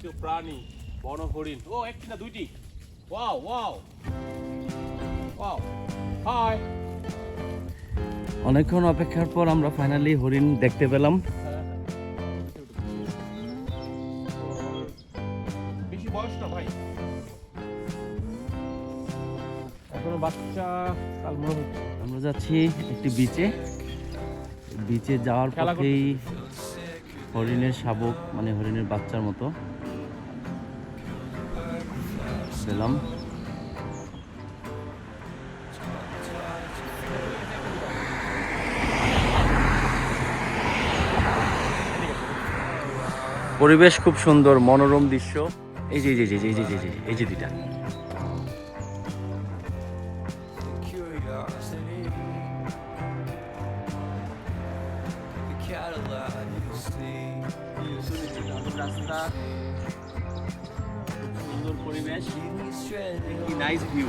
জাতীয় প্রাণী বন হরিণ। ও একটি না দুইটি। Wow wow wow. হাই। অনেকক্ষণ অপেক্ষার পর আমরা ফাইনালি হরিণ দেখতে পেলাম। বেশি বয়স না ভাই, এখনো বাচ্চা কাল মনে হচ্ছে। আমরা যাচ্ছি একটি বিচে। বিচে যাওয়ার খেলা পথেই হরিণের শাবক মানে হরিণের বাচ্চার মতো পেলাম। পরিবেশ খুব সুন্দর, মনোরম দৃশ্য। এই যে এই যে এই যে এই যে এই যে এই যে দুইটা। রাস্তা, সুন্দর পরিবেশ, নাইস ভিউ।